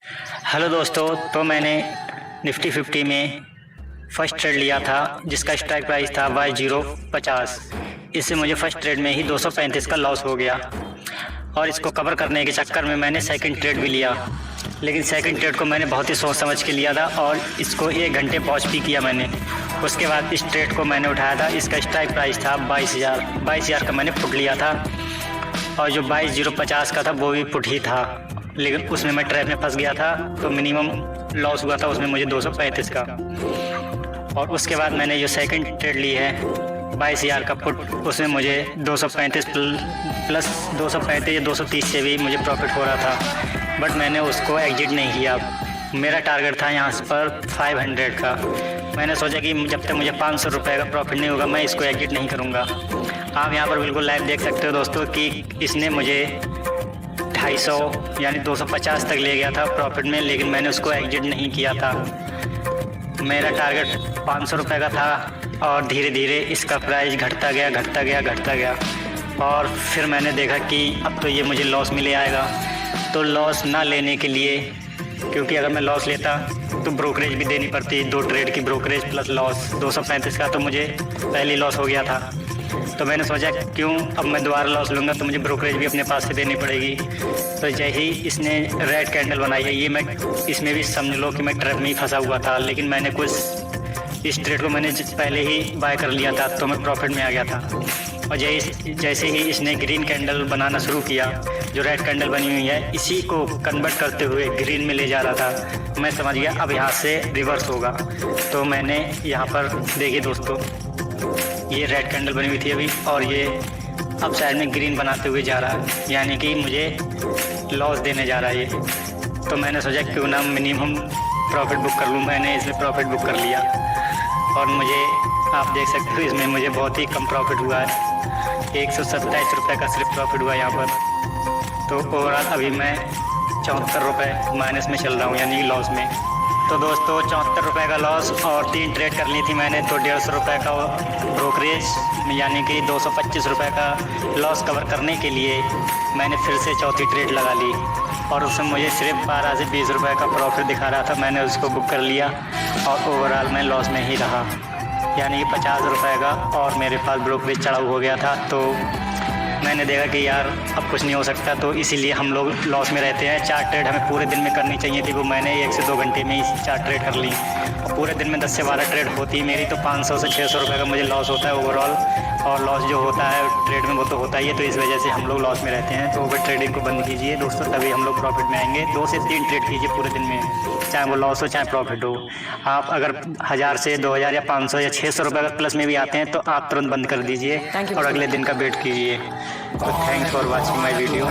Hello दोस्तों, तो मैंने निफ्टी 50 में फ़र्स्ट ट्रेड लिया था जिसका स्ट्राइक प्राइस था Y050। इससे मुझे फ़र्स्ट ट्रेड में ही 235 का लॉस हो गया और इसको कवर करने के चक्कर में मैंने सेकंड ट्रेड भी लिया। लेकिन सेकंड ट्रेड को मैंने बहुत ही सोच समझ के लिया था और इसको 1 घंटे पॉज भी किया मैंने। उसके बाद इस ट्रेड को मैंने उठाया था। इसका स्ट्राइक प्राइस था 22,000 का मैंने पुट लिया था और जो 22,050 का था वो भी पुट ही था, लेकिन उसमें मैं ट्रैप में फंस गया था तो मिनिमम लॉस हुआ था उसमें मुझे 235 का। और उसके बाद मैंने जो सेकंड ट्रेड ली है 22,000 का पुट, उसमें मुझे 235 प्लस 235 या 230 से भी मुझे प्रॉफिट हो रहा था, बट मैंने उसको एग्जिट नहीं किया। मेरा टारगेट था यहाँ पर 500 का। मैंने सोचा कि जब तक मुझे 500 रुपये का प्रॉफिट नहीं होगा मैं इसको एग्जिट नहीं करूँगा। आप यहाँ पर बिल्कुल लाइव देख सकते हो दोस्तों कि इसने मुझे 250 यानी 250 तक ले गया था प्रॉफिट में, लेकिन मैंने उसको एग्जिट नहीं किया था। मेरा टारगेट 500 रुपये का था और धीरे धीरे इसका प्राइस घटता गया और फिर मैंने देखा कि अब तो ये मुझे लॉस मिले आएगा। तो लॉस ना लेने के लिए, क्योंकि अगर मैं लॉस लेता तो ब्रोकरेज भी देनी पड़ती, 2 ट्रेड की ब्रोकरेज प्लस लॉस 235 का, तो मुझे पहले लॉस हो गया था। तो मैंने सोचा क्यों अब मैं दोबारा लॉस लूँगा तो मुझे ब्रोकरेज भी अपने पास से देनी पड़ेगी। तो जैसे ही इसने रेड कैंडल बनाई है, ये मैं इसमें भी समझ लो कि मैं ट्रैप में ही फंसा हुआ था, लेकिन मैंने कुछ इस ट्रेड को मैंने पहले ही बाय कर लिया था तो मैं प्रॉफिट में आ गया था। और जैसे ही इसने ग्रीन कैंडल बनाना शुरू किया, जो रेड कैंडल बनी हुई है इसी को कन्वर्ट करते हुए ग्रीन में ले जा रहा था, मैं समझ गया अब यहाँ से रिवर्स होगा। तो मैंने यहाँ पर देखिए दोस्तों, ये रेड कैंडल बनी हुई थी अभी और ये अब साइड में ग्रीन बनाते हुए जा रहा है, यानी कि मुझे लॉस देने जा रहा है ये। तो मैंने सोचा क्यों ना मिनिमम प्रॉफिट बुक कर लूँ। मैंने इसमें प्रॉफिट बुक कर लिया और मुझे आप देख सकते हो इसमें मुझे बहुत ही कम प्रॉफिट हुआ है, 127 रुपये का सिर्फ प्रॉफिट हुआ यहाँ पर। तो ओवरऑल अभी मैं 74 रुपये माइनस में चल रहा हूँ, यानी लॉस में। तो दोस्तों 74 रुपये का लॉस और 3 ट्रेड कर ली थी मैंने, तो 150 रुपये का ब्रोकरेज यानी कि 225 रुपये का लॉस कवर करने के लिए मैंने फिर से चौथी ट्रेड लगा ली और उसमें मुझे सिर्फ 12 से 20 रुपये का प्रॉफिट दिखा रहा था। मैंने उसको बुक कर लिया और ओवरऑल मैं लॉस में ही रहा, यानी कि 50 रुपये का, और मेरे पास ब्रोकरेज चढ़ा हो गया था। तो मैंने देखा कि यार अब कुछ नहीं हो सकता, तो इसीलिए हम लोग लॉस में रहते हैं। 4 ट्रेड हमें पूरे दिन में करनी चाहिए थी, वो मैंने 1 से 2 घंटे में ही 4 ट्रेड कर ली। और पूरे दिन में 10 से 12 ट्रेड होती है मेरी, तो 500 से 600 रुपये का मुझे लॉस होता है ओवरऑल। और लॉस जो होता है ट्रेड में वो तो होता ही है, तो इस वजह से हम लोग लॉस में रहते हैं। तो ओवर ट्रेडिंग को बंद कीजिए दोस्तों, तभी हम लोग प्रॉफिट में आएंगे। 2 से 3 ट्रेड कीजिए पूरे दिन में, चाहे वो लॉस हो चाहे प्रॉफिट हो। आप अगर 1000 से 2000 या 500 या 600 रुपये अगर प्लस में भी आते हैं तो आप तुरंत बंद कर दीजिए और अगले दिन का वेट कीजिए। तो thanks for watching my video.